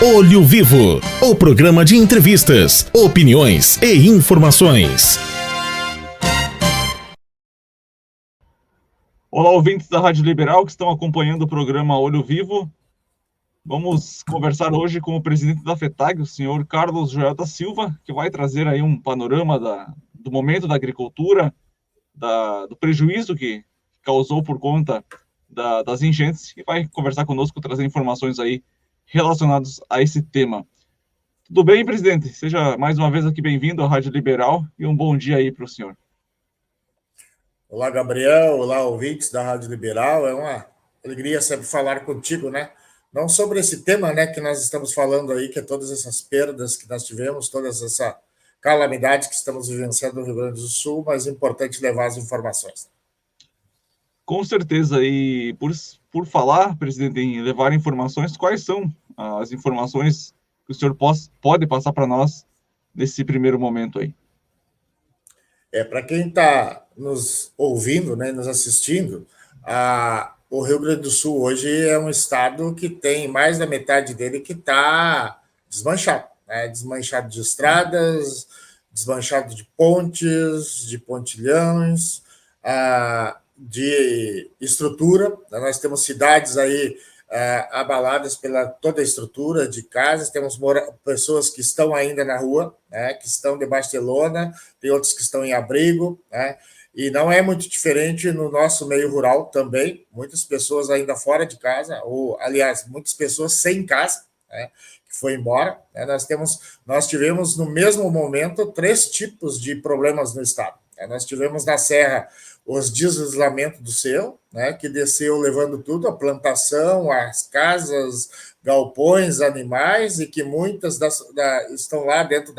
Olho Vivo, o programa de entrevistas, opiniões e informações. Olá, ouvintes da Rádio Liberal que estão acompanhando o programa Olho Vivo. Vamos conversar hoje com o presidente da FETAG, o senhor Carlos Joel da Silva, que vai trazer aí um panorama do momento da agricultura, do prejuízo que causou por conta das enchentes, e vai conversar conosco, trazer informações aí relacionadas a esse tema. Tudo bem, presidente? Seja mais uma vez aqui bem-vindo à Rádio Liberal e um bom dia aí para o senhor. Olá, Gabriel. Olá, ouvintes da Rádio Liberal. É uma alegria sempre falar contigo, né? Não sobre esse tema, né, que nós estamos falando aí, que é todas essas perdas que nós tivemos, toda essa calamidade que estamos vivenciando no Rio Grande do Sul, mas é importante levar as informações. Com certeza. E por falar, presidente, em levar informações, quais são as informações que o senhor pode passar para nós nesse primeiro momento aí? Para quem está nos ouvindo, né, nos assistindo, o Rio Grande do Sul hoje é um estado que tem mais da metade dele que está desmanchado, né? Desmanchado de estradas, desmanchado de pontes, de pontilhões, de estrutura. Nós temos cidades aí abaladas pela toda a estrutura de casas, temos pessoas que estão ainda na rua, né, que estão debaixo de lona, tem outros que estão em abrigo, né, e não é muito diferente no nosso meio rural também, muitas pessoas ainda fora de casa, ou, aliás, muitas pessoas sem casa, né, que foi embora, né, nós tivemos no mesmo momento 3 tipos de problemas no estado, né, nós tivemos na Serra os deslizamentos do céu, né, que desceu levando tudo, a plantação, as casas, galpões, animais, e que muitas estão lá dentro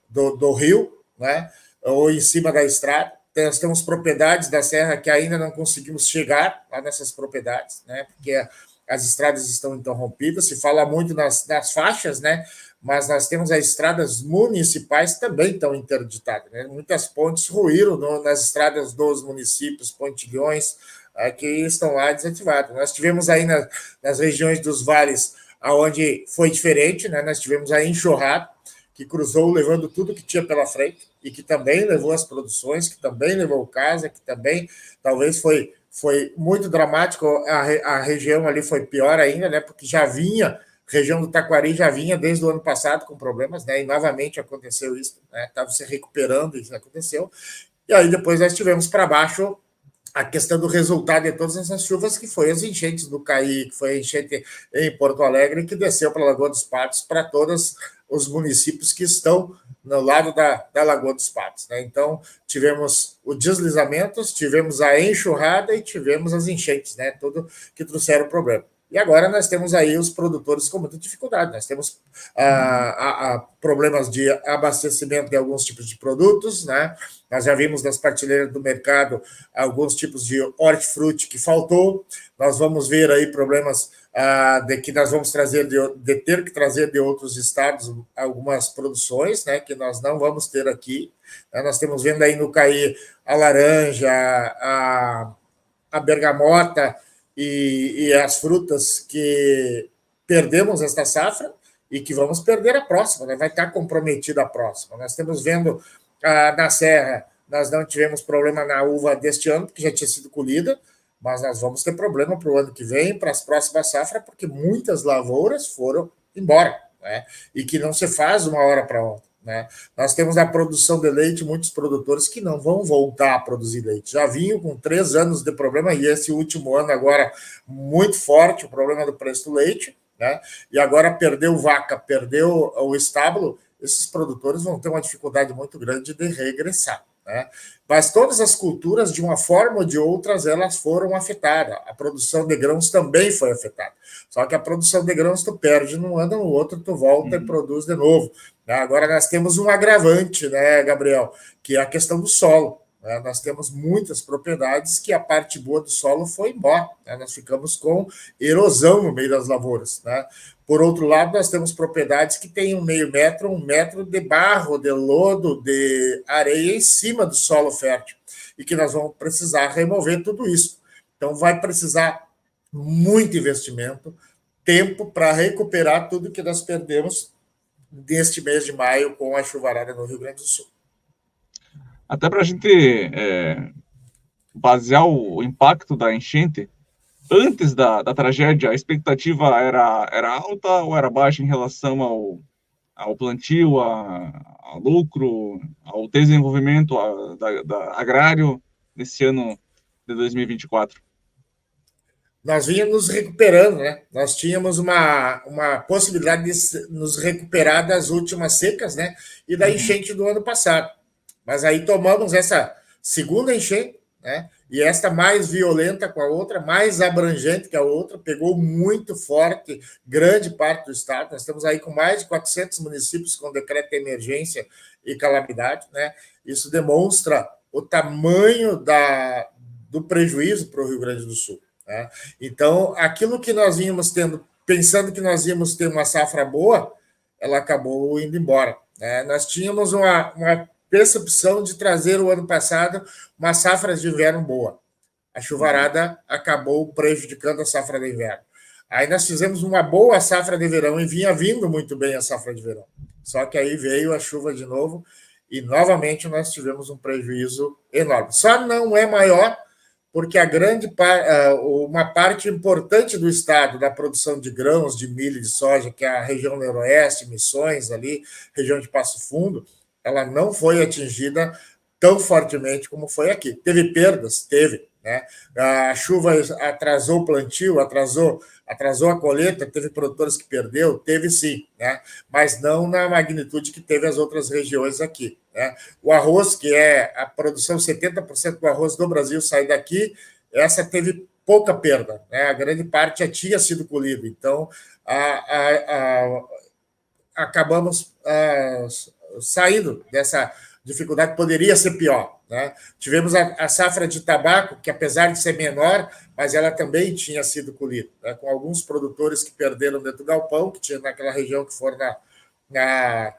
do rio, né, ou em cima da estrada. Nós temos propriedades da Serra que ainda não conseguimos chegar lá nessas propriedades, né, porque as estradas estão interrompidas. Se fala muito nas faixas, né, mas nós temos as estradas municipais também estão interditadas, né? Muitas pontes ruíram nas estradas dos municípios, pontilhões, que estão lá desativadas. Nós tivemos aí nas regiões dos vales, onde foi diferente, né? Nós tivemos a enxurrada, que cruzou levando tudo que tinha pela frente, e que também levou as produções, que também levou casa, que também talvez foi muito dramático. A região ali foi pior ainda, né? Porque já vinha... A região do Taquari já vinha desde o ano passado com problemas, né? E novamente aconteceu isso, né? Estava se recuperando e isso aconteceu. E aí depois nós tivemos para baixo a questão do resultado de todas essas chuvas, que foi as enchentes do Caí, que foi a enchente em Porto Alegre, que desceu para a Lagoa dos Patos, para todos os municípios que estão no lado da Lagoa dos Patos, né? Então, tivemos os deslizamentos, tivemos a enxurrada e tivemos as enchentes, né? Tudo que trouxeram problema. E agora nós temos aí os produtores com muita dificuldade. Nós temos problemas de abastecimento de alguns tipos de produtos, né? Nós já vimos nas prateleiras do mercado alguns tipos de hortifruti que faltou. Nós vamos ver aí problemas de que nós vamos trazer de ter que trazer de outros estados algumas produções, né? Que nós não vamos ter aqui. Nós temos vendo aí no Caí a laranja, a bergamota, e as frutas que perdemos esta safra e que vamos perder a próxima, né? Vai estar comprometida a próxima. Nós estamos vendo na Serra, nós não tivemos problema na uva deste ano, porque já tinha sido colhida, mas nós vamos ter problema para o ano que vem, para as próximas safras, porque muitas lavouras foram embora, né? E que não se faz uma hora para outra, né? Nós temos a produção de leite, muitos produtores que não vão voltar a produzir leite. Já vinham com 3 anos de problema, e esse último ano agora muito forte, o problema do preço do leite, né? E agora perdeu vaca, perdeu o estábulo, esses produtores vão ter uma dificuldade muito grande de regressar, né? Mas todas as culturas, de uma forma ou de outras, elas foram afetadas. A produção de grãos também foi afetada. Só que a produção de grãos tu perde num ano, no outro tu volta e produz de novo. Agora nós temos um agravante, né, Gabriel, que é a questão do solo. Nós temos muitas propriedades que a parte boa do solo foi embora, né? Nós ficamos com erosão no meio das lavouras, né? Por outro lado, nós temos propriedades que têm 1 metro de barro, de lodo, de areia em cima do solo fértil, e que nós vamos precisar remover tudo isso. Então, vai precisar muito investimento, tempo para recuperar tudo que nós perdemos neste mês de maio com a chuvarada no Rio Grande do Sul. Até para a gente basear o impacto da enchente, antes da tragédia, a expectativa era alta ou era baixa em relação ao plantio, ao lucro, ao desenvolvimento da agrário nesse ano de 2024? Nós vínhamos nos recuperando, né? Nós tínhamos uma possibilidade de nos recuperar das últimas secas, né? E da enchente do ano passado. Mas aí tomamos essa segunda enchente, né? E esta mais violenta com a outra, mais abrangente que a outra, pegou muito forte grande parte do estado. Nós estamos aí com mais de 400 municípios com decreto de emergência e calamidade, né? Isso demonstra o tamanho do prejuízo para o Rio Grande do Sul. Né? Então, aquilo que nós íamos tendo, pensando que nós íamos ter uma safra boa, ela acabou indo embora. Né? Nós tínhamos uma percepção de trazer o ano passado uma safra de inverno boa. A chuvarada acabou prejudicando a safra de inverno. Aí nós fizemos uma boa safra de verão e vinha vindo muito bem a safra de verão. Só que aí veio a chuva de novo e novamente nós tivemos um prejuízo enorme. Só não é maior porque uma parte importante do estado da produção de grãos, de milho e de soja, que é a região noroeste, Missões, ali, região de Passo Fundo, ela não foi atingida tão fortemente como foi aqui. Teve perdas? Teve. Né? A chuva atrasou o plantio, atrasou a colheita, teve produtores que perdeu, teve sim, né? Mas não na magnitude que teve as outras regiões aqui. Né? O arroz, que é a produção, 70% do arroz do Brasil sai daqui, essa teve pouca perda, né? A grande parte já tinha sido colhida, então acabamos saindo dessa dificuldade, poderia ser pior. Né? Tivemos a safra de tabaco, que apesar de ser menor, mas ela também tinha sido colhida, né? Com alguns produtores que perderam dentro do galpão, que tinha naquela região que foram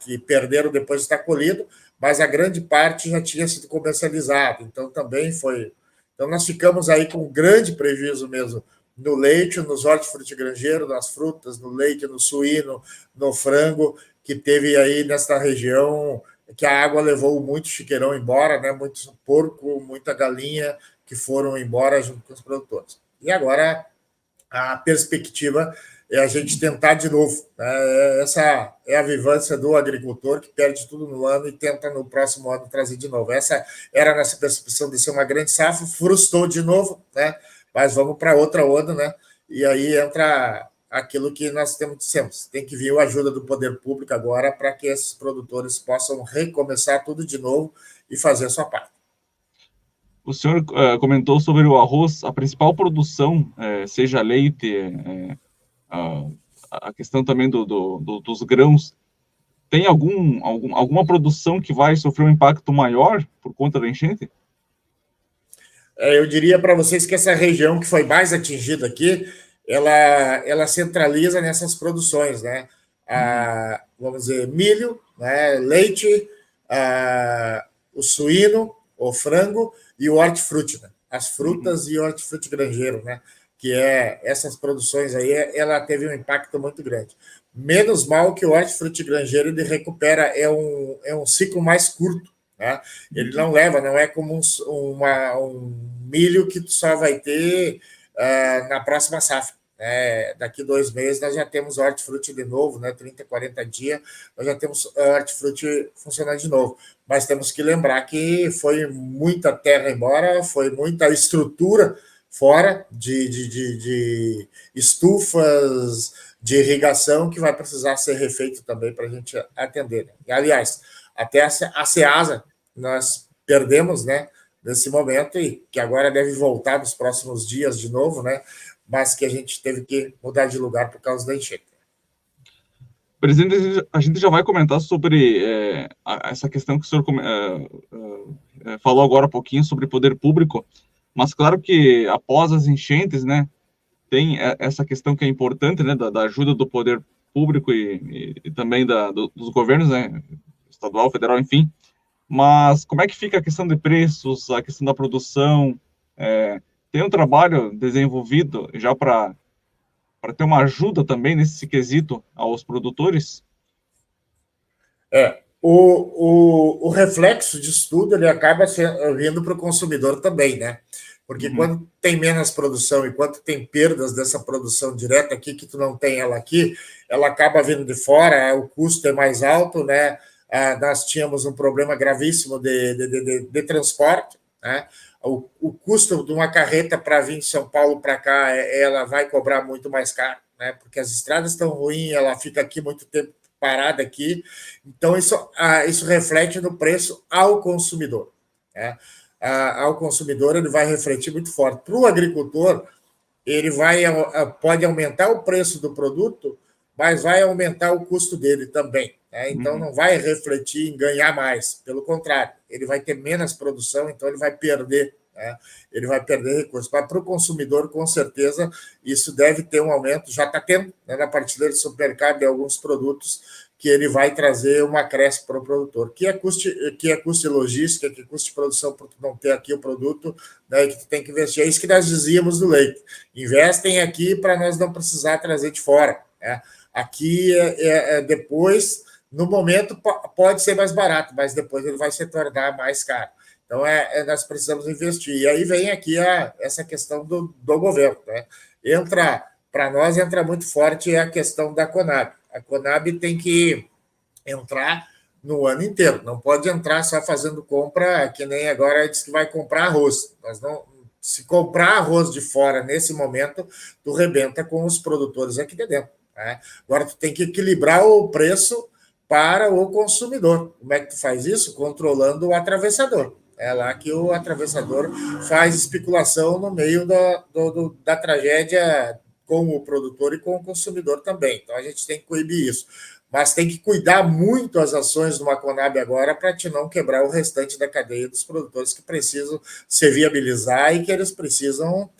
que perderam depois de estar colhido, mas a grande parte já tinha sido comercializada, então também foi. Então nós ficamos aí com um grande prejuízo mesmo no leite, nos hortifrutigranjeiros, nas frutas, no leite, no suíno, no frango, que teve aí nesta região, que a água levou muito chiqueirão embora, né? Muito porco, muita galinha que foram embora junto com os produtores. E agora a perspectiva é a gente tentar de novo. Né? Essa é a vivência do agricultor que perde tudo no ano e tenta no próximo ano trazer de novo. Essa era a nossa percepção de ser uma grande safra, frustrou de novo, né? Mas vamos para outra onda, né? E aí entra aquilo que nós temos. Tem que vir a ajuda do poder público agora para que esses produtores possam recomeçar tudo de novo e fazer a sua parte. O senhor comentou sobre o arroz, a principal produção, seja leite, a questão também dos grãos. Tem alguma produção que vai sofrer um impacto maior por conta da enchente? Eu diria para vocês que essa região que foi mais atingida aqui, ela centraliza nessas produções, né? Vamos dizer, milho, né? Leite, o suíno, o frango e o hortifruti, né? As frutas e o hortifruti granjeiro, né? Que essas produções aí, ela teve um impacto muito grande. Menos mal que o hortifruti granjeiro ele recupera, é um ciclo mais curto, né? Ele não é como um milho que tu só vai ter na próxima safra. Daqui 2 meses nós já temos hortifruti de novo, né? 30, 40 dias, nós já temos hortifruti funcionando de novo. Mas temos que lembrar que foi muita terra embora, foi muita estrutura fora de estufas de irrigação que vai precisar ser refeito também para a gente atender. Né? E, aliás, até a Ceasa nós perdemos, né, nesse momento, e que agora deve voltar nos próximos dias de novo, né, mas que a gente teve que mudar de lugar por causa da enchente. Presidente, a gente já vai comentar sobre essa questão que o senhor falou agora há pouquinho sobre poder público, mas claro que após as enchentes, né, tem essa questão que é importante, né, da ajuda do poder público e também dos governos, né, estadual, federal, enfim. Mas como é que fica a questão de preços, a questão da produção? Tem um trabalho desenvolvido já para ter uma ajuda também nesse quesito aos produtores? O reflexo disso tudo ele acaba vindo para o consumidor também, né? Porque quando tem menos produção e quando tem perdas dessa produção direta aqui, que tu não tem ela aqui, ela acaba vindo de fora, o custo é mais alto, né? Nós tínhamos um problema gravíssimo de transporte, né? O custo de uma carreta para vir de São Paulo para cá, ela vai cobrar muito mais caro, né? Porque as estradas estão ruins, ela fica aqui muito tempo parada aqui, então isso reflete no preço ao consumidor, né? Ao consumidor ele vai refletir muito forte. Para o agricultor, ele pode aumentar o preço do produto, mas vai aumentar o custo dele também, né? Então não vai refletir em ganhar mais, pelo contrário, ele vai ter menos produção, então ele vai perder, né? Ele vai perder recursos. Mas para o consumidor, com certeza, isso deve ter um aumento, já está tendo, né, na prateleira de supermercado de alguns produtos, que ele vai trazer uma acréscimo para o produtor, que é custo de logística, que é custo de produção para tu não ter aqui o produto, né, que tu tem que investir. É isso que nós dizíamos do leite. Investem aqui para nós não precisar trazer de fora, né? Aqui, depois, no momento, pode ser mais barato, mas depois ele vai se tornar mais caro. Então, nós precisamos investir. E aí vem aqui essa questão do governo, né? Para nós, entra muito forte a questão da Conab. A Conab tem que entrar no ano inteiro, não pode entrar só fazendo compra, que nem agora diz que vai comprar arroz. Se comprar arroz de fora nesse momento, tu rebenta com os produtores aqui de dentro, né? Agora tu tem que equilibrar o preço para o consumidor. Como é que tu faz isso? Controlando o atravessador. É lá que o atravessador faz especulação no meio da tragédia com o produtor e com o consumidor também. Então, a gente tem que coibir isso. Mas tem que cuidar muito as ações do Conab agora para te não quebrar o restante da cadeia dos produtores que precisam se viabilizar e que eles precisam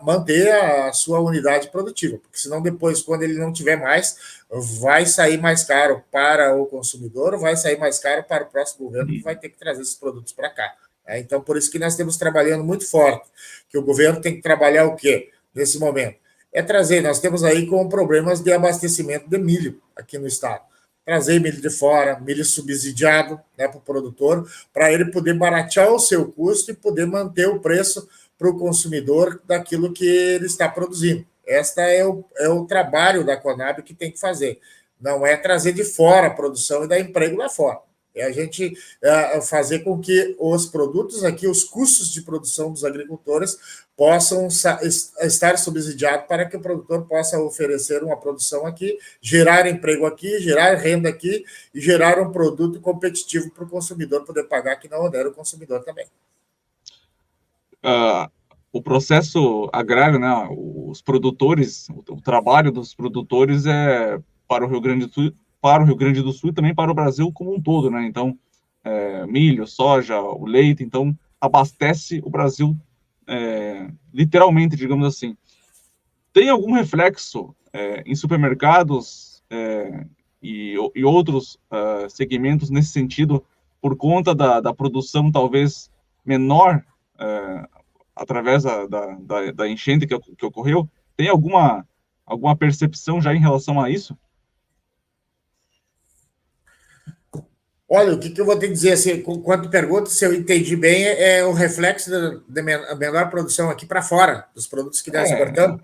manter a sua unidade produtiva, porque senão depois, quando ele não tiver mais, vai sair mais caro para o consumidor, vai sair mais caro para o próximo governo que vai ter que trazer esses produtos para cá. Então, por isso que nós estamos trabalhando muito forte, que o governo tem que trabalhar o quê? Nesse momento, nós temos aí com problemas de abastecimento de milho aqui no estado. Trazer milho de fora, milho subsidiado, né, para o produtor, para ele poder baratear o seu custo e poder manter o preço para o consumidor daquilo que ele está produzindo. Este é o trabalho da Conab que tem que fazer. Não é trazer de fora a produção e dar emprego lá fora. É a gente fazer com que os produtos aqui, os custos de produção dos agricultores possam estar subsidiados para que o produtor possa oferecer uma produção aqui, gerar emprego aqui, gerar renda aqui e gerar um produto competitivo para o consumidor poder pagar, que não onera o consumidor também. O processo agrário, né, os produtores, o trabalho dos produtores é para o Rio Grande do Sul e também para o Brasil como um todo, né? Então, milho, soja, o leite, então abastece o Brasil literalmente, digamos assim. Tem algum reflexo em supermercados e outros segmentos nesse sentido por conta da produção talvez menor através da enchente que ocorreu? Tem alguma percepção já em relação a isso? Olha, o que eu vou te dizer, assim, quando pergunto, se eu entendi bem, é o reflexo da menor produção aqui para fora, dos produtos que nós exportamos.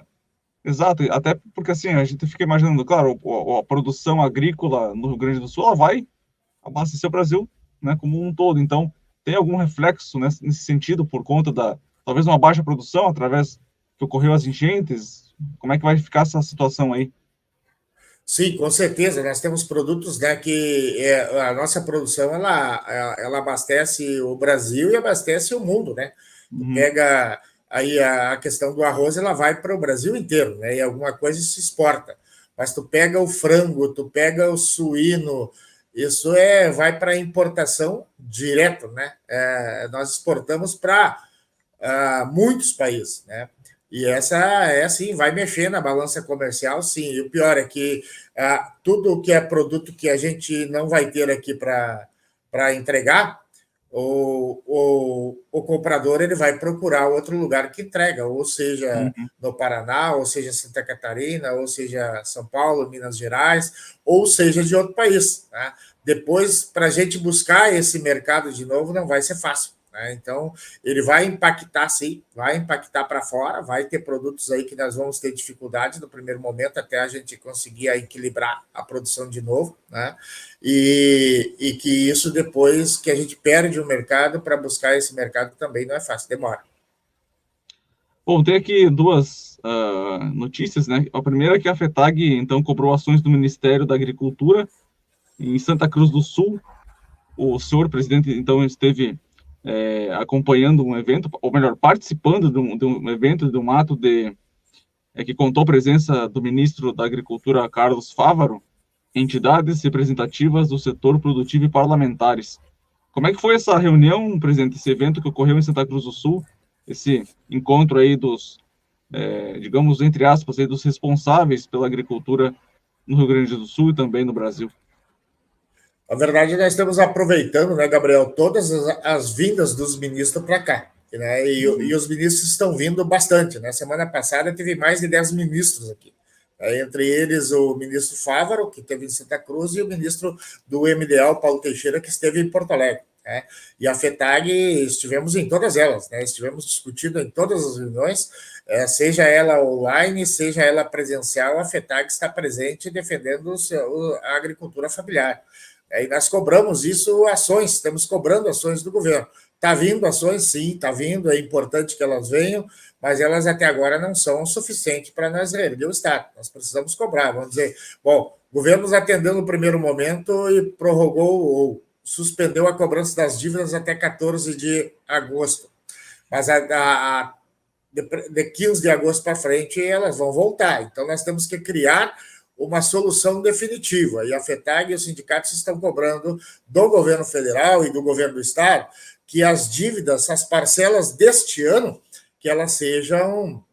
Exato, até porque assim, a gente fica imaginando, claro, a produção agrícola no Rio Grande do Sul, ela vai abastecer o Brasil, né, como um todo. Então, tem algum reflexo nesse sentido por conta talvez uma baixa produção através que ocorreu as enchentes? Como é que vai ficar essa situação aí? Sim, com certeza. Nós temos produtos, né, que a nossa produção ela abastece o Brasil e abastece o mundo, né? Pega aí a questão do arroz, ela vai para o Brasil inteiro, né? E alguma coisa se exporta. Mas tu pega o frango, tu pega o suíno, isso vai para importação direto, né? Nós exportamos para muitos países, né? E essa assim, vai mexer na balança comercial, sim. E o pior é que tudo que é produto que a gente não vai ter aqui para entregar, o comprador ele vai procurar outro lugar que entrega, ou seja, no Paraná, ou seja, Santa Catarina, ou seja, São Paulo, Minas Gerais, ou seja, de outro país. Né? Depois, para a gente buscar esse mercado de novo, não vai ser fácil. Né? Então, ele vai impactar, sim, vai impactar para fora, vai ter produtos aí que nós vamos ter dificuldade no primeiro momento até a gente conseguir equilibrar a produção de novo, né? E que isso depois que a gente perde o mercado para buscar esse mercado também não é fácil, demora. Bom, tem aqui duas notícias, né? A primeira é que a FETAG, então, cobrou ações do Ministério da Agricultura em Santa Cruz do Sul. O senhor presidente, então, esteve acompanhando um evento, ou melhor, participando de um evento, de um ato que contou a presença do ministro da Agricultura, Carlos Fávaro, entidades representativas do setor produtivo e parlamentares. Como é que foi essa reunião, presidente, esse evento que ocorreu em Santa Cruz do Sul, esse encontro aí dos, digamos, entre aspas, aí, dos responsáveis pela agricultura no Rio Grande do Sul e também no Brasil? Na verdade, nós estamos aproveitando, né, Gabriel, todas as vindas dos ministros para cá. Né? E os ministros estão vindo bastante. Né? Semana passada teve mais de 10 ministros aqui. Entre eles o ministro Fávaro, que esteve em Santa Cruz, e o ministro do MDA, o Paulo Teixeira, que esteve em Porto Alegre. Né? E a FETAG, estivemos em todas elas, né? Estivemos discutindo em todas as reuniões, seja ela online, seja ela presencial, a FETAG está presente defendendo a agricultura familiar. E nós cobramos isso, ações, estamos cobrando ações do governo. Está vindo ações, sim, está vindo, é importante que elas venham, mas elas até agora não são o suficiente para nós reerguer o Estado. Nós precisamos cobrar, vamos dizer, bom, o governo nos atendeu no primeiro momento e prorrogou ou suspendeu a cobrança das dívidas até 14 de agosto. Mas de 15 de agosto para frente elas vão voltar. Então nós temos que criar uma solução definitiva. E a FETAG e os sindicatos estão cobrando do governo federal e do governo do estado que as dívidas, as parcelas deste ano, que elas sejam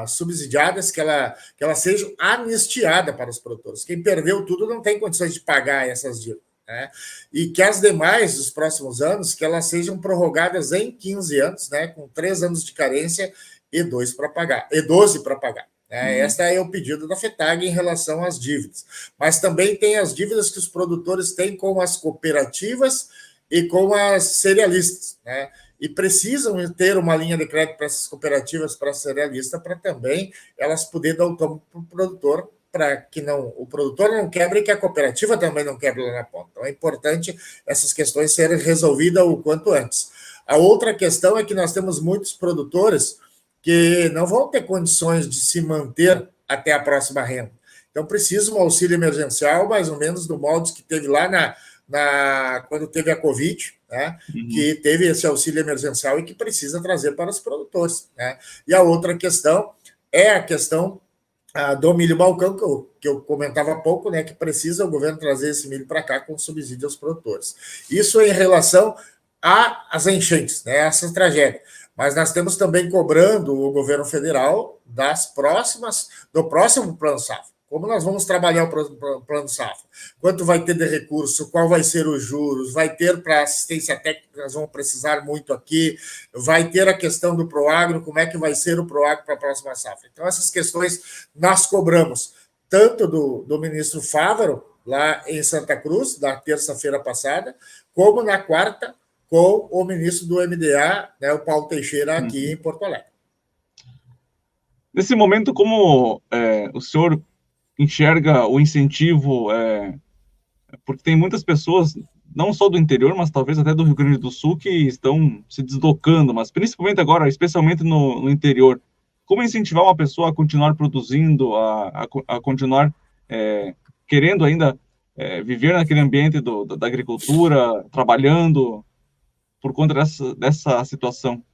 subsidiadas, que elas sejam anistiadas para os produtores. Quem perdeu tudo não tem condições de pagar essas dívidas. Né? E que as demais, dos próximos anos, que elas sejam prorrogadas em 15 anos, né? Com 3 anos de carência e 12 para pagar. Este é o pedido da FETAG em relação às dívidas. Mas também tem as dívidas que os produtores têm com as cooperativas e com as cerealistas. Né? E precisam ter uma linha de crédito para essas cooperativas, para cerealistas, para também elas poderem dar o tomo para o produtor, para que o produtor não quebre e que a cooperativa também não quebre lá na ponta. Então é importante essas questões serem resolvidas o quanto antes. A outra questão é que nós temos muitos produtores que não vão ter condições de se manter até a próxima renda. Então, precisa um auxílio emergencial, mais ou menos do molde que teve lá quando teve a Covid, né? Que teve esse auxílio emergencial e que precisa trazer para os produtores. Né? E a outra questão é a questão do milho balcão, que eu comentava há pouco, né? Que precisa o governo trazer esse milho para cá com subsídio aos produtores. Isso em relação às enchentes, né? Essa tragédia. Mas nós temos também cobrando o governo federal do próximo plano safra. Como nós vamos trabalhar o plano safra? Quanto vai ter de recurso? Qual vai ser os juros? Vai ter para assistência técnica, nós vamos precisar muito aqui. Vai ter a questão do Proagro, como é que vai ser o Proagro para a próxima safra? Então, essas questões nós cobramos, tanto do ministro Fávaro, lá em Santa Cruz, da terça-feira passada, como na quarta, com o ministro do MDA, né, o Paulo Teixeira, aqui em Porto Alegre. Nesse momento, como o senhor enxerga o incentivo, porque tem muitas pessoas, não só do interior, mas talvez até do Rio Grande do Sul, que estão se deslocando, mas principalmente agora, especialmente no interior. Como incentivar uma pessoa a continuar produzindo, a continuar querendo ainda viver naquele ambiente da agricultura, trabalhando, por conta dessa situação?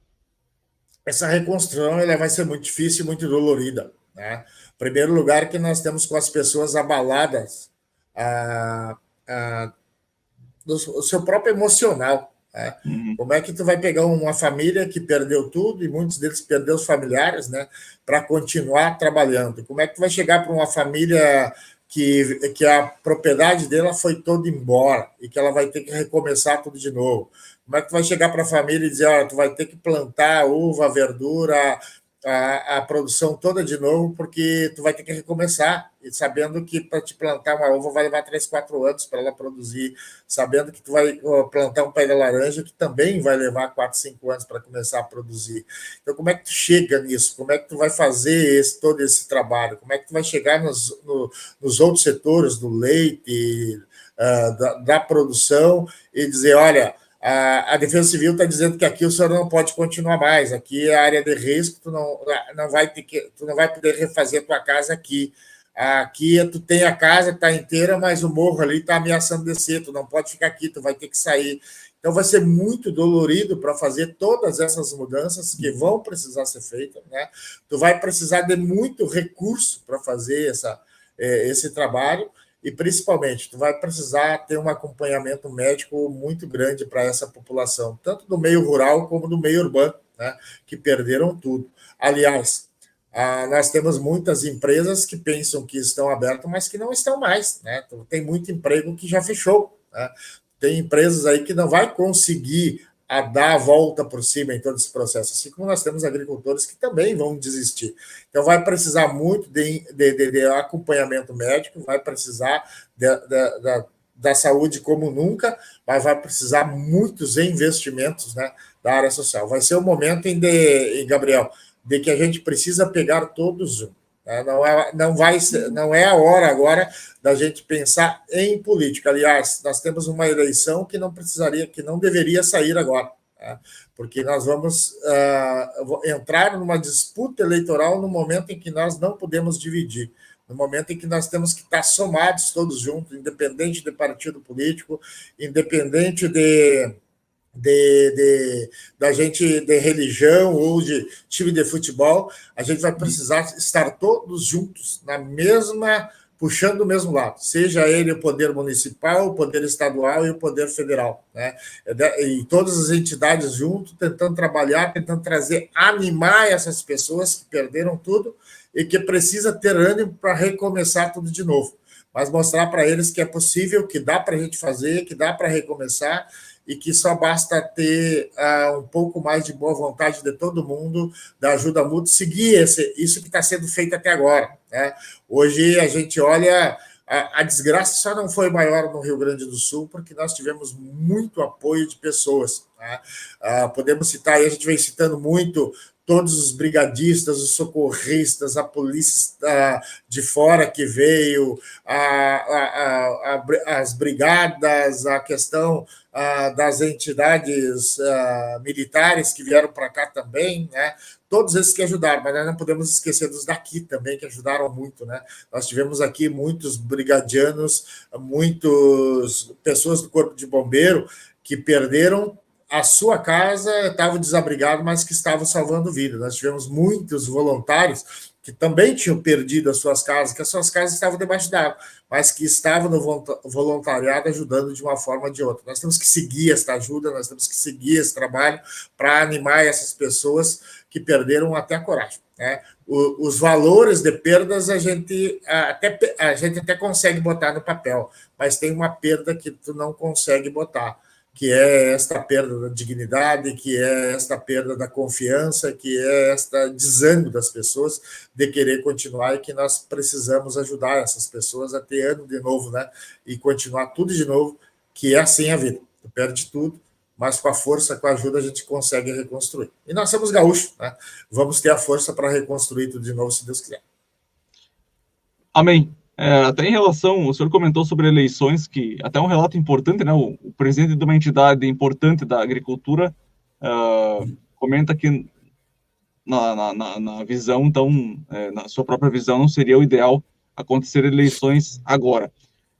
Essa reconstrução ela vai ser muito difícil e muito dolorida. Né? Em primeiro lugar, que nós temos com as pessoas abaladas do seu próprio emocional. Né? Como é que tu vai pegar uma família que perdeu tudo, e muitos deles perderam os familiares, né, para continuar trabalhando? Como é que tu vai chegar para uma família que a propriedade dela foi toda embora e que ela vai ter que recomeçar tudo de novo. Como é que tu vai chegar para a família e dizer, olha, tu vai ter que plantar uva, verdura, a produção toda de novo, porque tu vai ter que recomeçar, e sabendo que para te plantar uma uva vai levar 3, 4 anos para ela produzir, sabendo que tu vai plantar um pé de laranja, que também vai levar 4, 5 anos para começar a produzir. Então, como é que tu chega nisso? Como é que tu vai fazer todo esse trabalho? Como é que tu vai chegar nos outros setores do leite, da produção, e dizer, olha, a Defesa Civil está dizendo que aqui o senhor não pode continuar mais, aqui é área de risco, tu não vai poder refazer a tua casa aqui. Aqui tu tem a casa, está inteira, mas o morro ali está ameaçando descer, tu não pode ficar aqui, tu vai ter que sair. Então vai ser muito dolorido para fazer todas essas mudanças que vão precisar ser feitas, né? Tu vai precisar de muito recurso para fazer esse trabalho, e principalmente tu vai precisar ter um acompanhamento médico muito grande para essa população, tanto do meio rural como do meio urbano, né, que perderam tudo. Aliás, nós temos muitas empresas que pensam que estão abertas, mas que não estão mais, né? Tem muito emprego que já fechou, né? Tem empresas aí que não vai conseguir dar a volta por cima em todo esse processo, assim como nós temos agricultores que também vão desistir. Então, vai precisar muito de acompanhamento médico, vai precisar da saúde como nunca, mas vai precisar muitos investimentos, né, da área social. Vai ser o momento, Gabriel, de que a gente precisa pegar todos juntos. Não é a hora agora da gente pensar em política. Aliás, nós temos uma eleição que não deveria sair agora, né? Porque nós vamos entrar numa disputa eleitoral no momento em que nós não podemos dividir, no momento em que nós temos que estar somados todos juntos, independente de partido político, independente da gente de religião ou de time de futebol, a gente vai precisar estar todos juntos puxando o mesmo lado, seja ele o poder municipal, o poder estadual e o poder federal, né? E todas as entidades juntos, tentando trabalhar, tentando animar essas pessoas que perderam tudo e que precisa ter ânimo para recomeçar tudo de novo, mas mostrar para eles que é possível, que dá para a gente fazer, que dá para recomeçar, e que só basta ter um pouco mais de boa vontade de todo mundo, da ajuda mútua, seguir isso que está sendo feito até agora, né? Hoje a gente olha, a desgraça só não foi maior no Rio Grande do Sul, porque nós tivemos muito apoio de pessoas, né? Podemos citar, aí a gente vem citando muito, todos os brigadistas, os socorristas, a polícia de fora que veio, as brigadas, a questão das entidades militares que vieram para cá também, né? Todos esses que ajudaram, mas nós não podemos esquecer dos daqui também, que ajudaram muito, né? Nós tivemos aqui muitos brigadianos, muitas pessoas do Corpo de Bombeiro que perderam a sua casa, estavam desabrigados, mas que estavam salvando vidas. Nós tivemos muitos voluntários que também tinham perdido as suas casas, que as suas casas estavam debaixo d'água, mas que estavam no voluntariado ajudando de uma forma ou de outra. Nós temos que seguir esta ajuda, nós temos que seguir esse trabalho para animar essas pessoas que perderam até a coragem, né? Os valores de perdas a gente até consegue botar no papel, mas tem uma perda que tu não consegue botar, que é esta perda da dignidade, que é esta perda da confiança, que é esta desânimo das pessoas de querer continuar, e que nós precisamos ajudar essas pessoas a ter ânimo de novo, né? E continuar tudo de novo, que é assim a vida. Tu perde tudo, mas com a força, com a ajuda, a gente consegue reconstruir. E nós somos gaúchos, né? Vamos ter a força para reconstruir tudo de novo, se Deus quiser. Amém. Até em relação, o senhor comentou sobre eleições, que até um relato importante, né? O presidente de uma entidade importante da agricultura comenta que na visão, então, na sua própria visão, não seria o ideal acontecer eleições agora.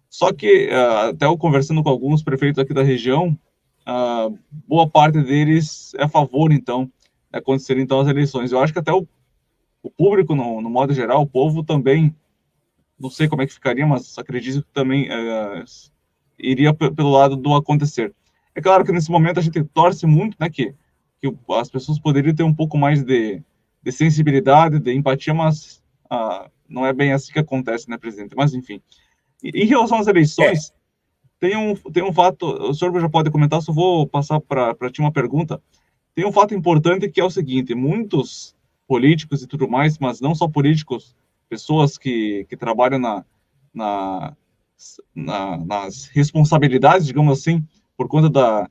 Só que, até eu conversando com alguns prefeitos aqui da região, boa parte deles é a favor, então, de acontecer, então, as eleições. Eu acho que até o público, no modo geral, o povo também, não sei como é que ficaria, mas acredito que também iria pelo lado do acontecer. É claro que nesse momento a gente torce muito, né, que as pessoas poderiam ter um pouco mais de sensibilidade, de empatia, mas não é bem assim que acontece, né, presidente? Mas, enfim. Em relação às eleições, tem um fato, o senhor já pode comentar, só vou passar para ti uma pergunta. Tem um fato importante que é o seguinte: muitos políticos e tudo mais, mas não só políticos, pessoas que trabalham nas responsabilidades, digamos assim, por conta da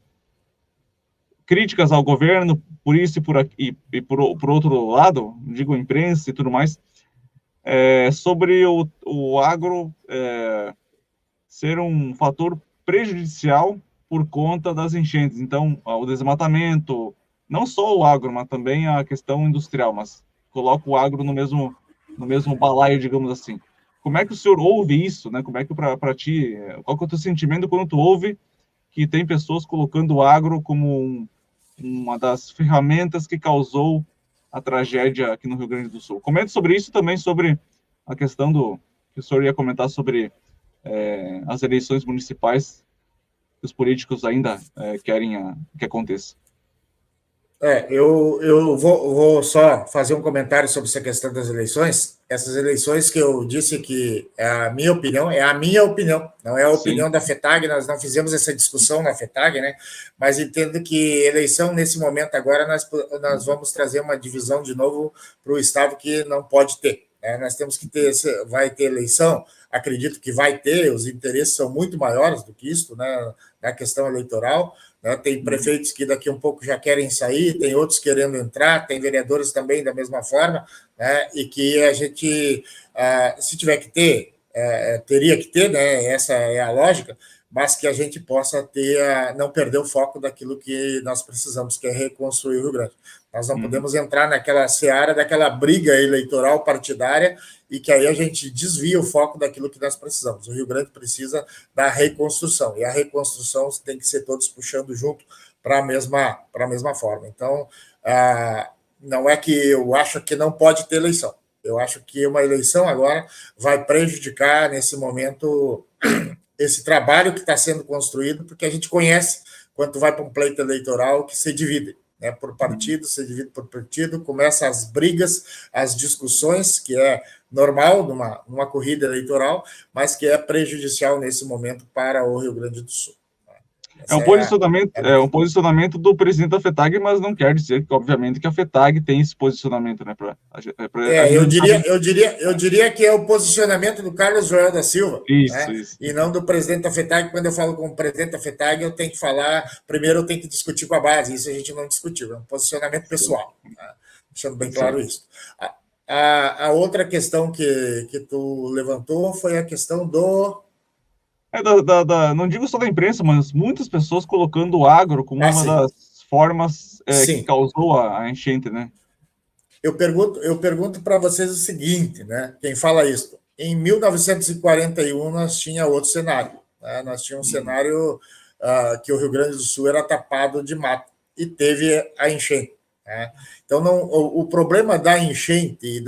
críticas ao governo, por isso e por outro lado, digo imprensa e tudo mais, sobre o agro ser um fator prejudicial por conta das enchentes. Então, o desmatamento, não só o agro, mas também a questão industrial, mas coloca o agro no mesmo balaio, digamos assim. Como é que o senhor ouve isso, né? Como é que para ti, qual que é o teu sentimento quando tu ouve que tem pessoas colocando o agro como uma das ferramentas que causou a tragédia aqui no Rio Grande do Sul? Comente sobre isso também, sobre a questão que o senhor ia comentar sobre as eleições municipais que os políticos ainda querem que aconteça. Eu vou só fazer um comentário sobre essa questão das eleições. Essas eleições que eu disse que é a minha opinião, não é a opinião da FETAG, nós não fizemos essa discussão na FETAG, né? Mas entendo que eleição, nesse momento agora, nós vamos trazer uma divisão de novo para o Estado que não pode ter. Nós temos que ter, vai ter eleição, acredito que vai ter, os interesses são muito maiores do que isso, né, na questão eleitoral. Tem prefeitos que daqui a um pouco já querem sair, tem outros querendo entrar, tem vereadores também da mesma forma, né? E que a gente, se tiver que ter, teria que ter, né? Essa é a lógica, mas que a gente possa ter, não perder o foco daquilo que nós precisamos, que é reconstruir o Rio Grande. Nós não podemos entrar naquela seara daquela briga eleitoral partidária e que aí a gente desvia o foco daquilo que nós precisamos. O Rio Grande precisa da reconstrução, e a reconstrução tem que ser todos puxando junto para a mesma forma. Então, não é que eu acho que não pode ter eleição. Eu acho que uma eleição agora vai prejudicar, nesse momento, esse trabalho que está sendo construído, porque a gente conhece, quando tu vai para um pleito eleitoral, que se divide, né, por partido, se divide por partido, começa as brigas, as discussões, que é normal numa corrida eleitoral, mas que é prejudicial nesse momento para o Rio Grande do Sul. Um posicionamento do presidente da FETAG, mas não quer dizer que, obviamente, que a FETAG tem esse posicionamento, né? Eu diria que é o posicionamento do Carlos Joel da Silva, isso. E não do presidente da FETAG. Quando eu falo com o presidente da FETAG, eu tenho que falar, primeiro eu tenho que discutir com a base, isso a gente não discutiu, é um posicionamento pessoal, né? Deixando bem claro isso. A outra questão que tu levantou foi a questão do... não digo só da imprensa, mas muitas pessoas colocando o agro como uma das formas que causou a enchente, né? Eu pergunto para vocês o seguinte, né? Quem fala isso? Em 1941 nós tínhamos outro cenário, né? Nós tínhamos um cenário que o Rio Grande do Sul era tapado de mato e teve a enchente, né? Então o problema da enchente e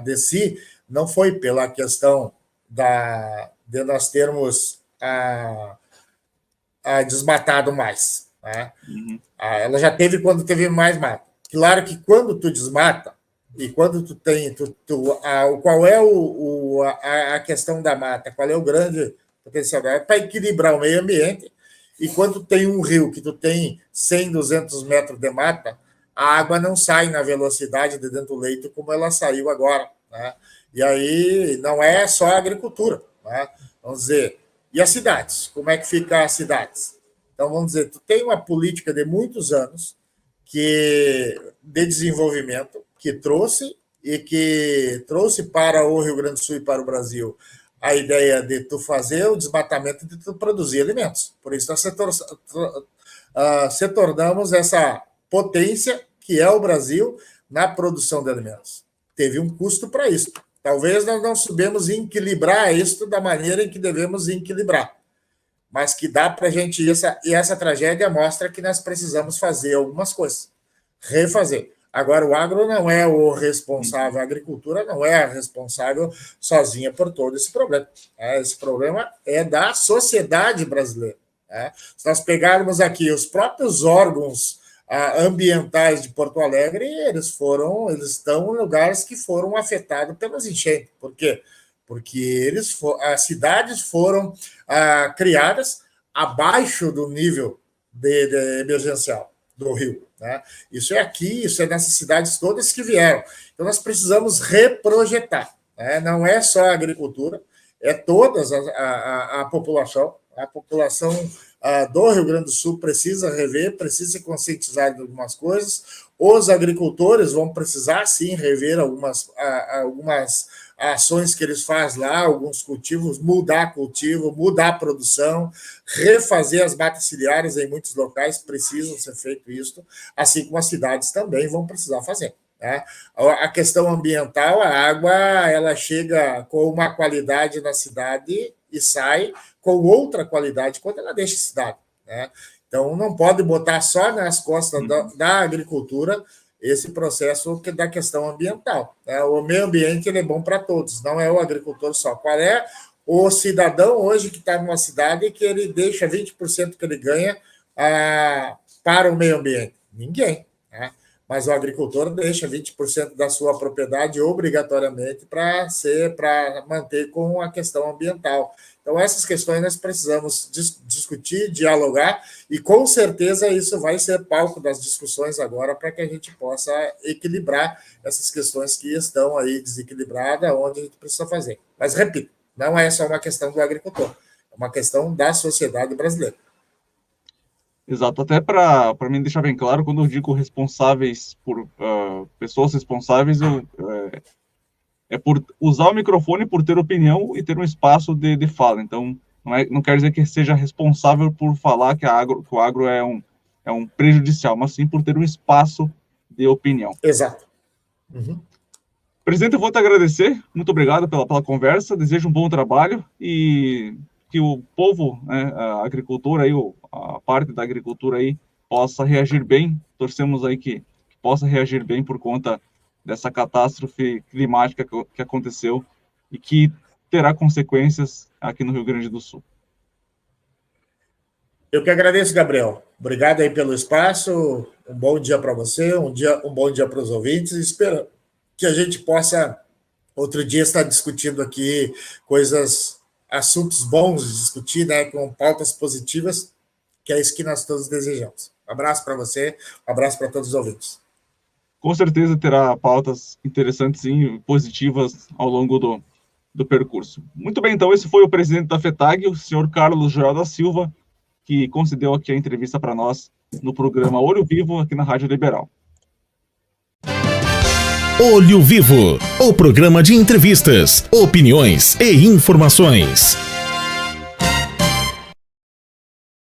de si não foi pela questão de nós termos desmatado mais, né? Ela já teve quando teve mais mato. Claro que quando tu desmata e quando tu tem qual é a questão da mata, qual é o grande potencial dela? Para equilibrar o meio ambiente. E quando tu tem um rio que tu tem 100, 200 metros de mata, a água não sai na velocidade de dentro do leito como ela saiu agora, né? E aí não é só a agricultura, né? Vamos dizer, e as cidades? Como é que ficam as cidades? Então, vamos dizer, tu tem uma política de muitos anos de desenvolvimento que trouxe para o Rio Grande do Sul e para o Brasil a ideia de tu fazer o desmatamento e de tu produzir alimentos. Por isso, nós se tornamos essa potência que é o Brasil na produção de alimentos. Teve um custo para isso. Talvez nós não soubemos equilibrar isso da maneira em que devemos equilibrar, mas que dá para a gente ir. E essa tragédia mostra que nós precisamos fazer algumas coisas, refazer. Agora, o agro não é o responsável, a agricultura não é a responsável sozinha por todo esse problema. Esse problema é da sociedade brasileira. Se nós pegarmos aqui os próprios órgãos ambientais de Porto Alegre, eles estão em lugares que foram afetados pelas enchentes. Por quê? Porque as cidades foram criadas abaixo do nível de emergencial do rio, né? Isso é aqui, isso é nessas cidades todas que vieram. Então, nós precisamos reprojetar, né? Não é só a agricultura, é toda a população. A população do Rio Grande do Sul precisa rever, precisa se conscientizar de algumas coisas. Os agricultores vão precisar, sim, rever algumas ações que eles fazem lá, alguns cultivos, mudar cultivo, mudar a produção, refazer as matas ciliares em muitos locais, precisam ser feito isso, assim como as cidades também vão precisar fazer, né? A questão ambiental, a água, ela chega com uma qualidade na cidade e sai com outra qualidade quando ela deixa a cidade, né? Então, não pode botar só nas costas da agricultura esse processo da questão ambiental, né? O meio ambiente ele é bom para todos, não é o agricultor só. Qual é o cidadão hoje que está numa cidade que ele deixa 20% que ele ganha para o meio ambiente? Ninguém, né? Mas o agricultor deixa 20% da sua propriedade obrigatoriamente para manter com a questão ambiental. Então, essas questões nós precisamos discutir, dialogar, e com certeza isso vai ser palco das discussões agora para que a gente possa equilibrar essas questões que estão aí desequilibradas, onde a gente precisa fazer. Mas, repito, não é só uma questão do agricultor, é uma questão da sociedade brasileira. Exato, até para mim deixar bem claro, quando eu digo responsáveis por pessoas responsáveis, é por usar o microfone, por ter opinião e ter um espaço de fala. Então, não quer dizer que seja responsável por falar que o agro é um prejudicial, mas sim por ter um espaço de opinião. Exato. Uhum. Presidente, eu vou te agradecer, muito obrigado pela conversa, desejo um bom trabalho e que o povo, né, a agricultura, aí, a parte da agricultura aí, possa reagir bem. Torcemos aí que possa reagir bem por conta dessa catástrofe climática que aconteceu e que terá consequências aqui no Rio Grande do Sul. Eu que agradeço, Gabriel. Obrigado aí pelo espaço. Um bom dia para você, um bom dia para os ouvintes. Espero que a gente possa, outro dia, estar discutindo aqui assuntos bons de discutir, né, com pautas positivas, que é isso que nós todos desejamos. Um abraço para você, um abraço para todos os ouvintes. Com certeza terá pautas interessantes e positivas ao longo do percurso. Muito bem, então esse foi o presidente da FETAG, o senhor Carlos Joel da Silva, que concedeu aqui a entrevista para nós no programa Olho Vivo, aqui na Rádio Liberal. Olho Vivo, o programa de entrevistas, opiniões e informações.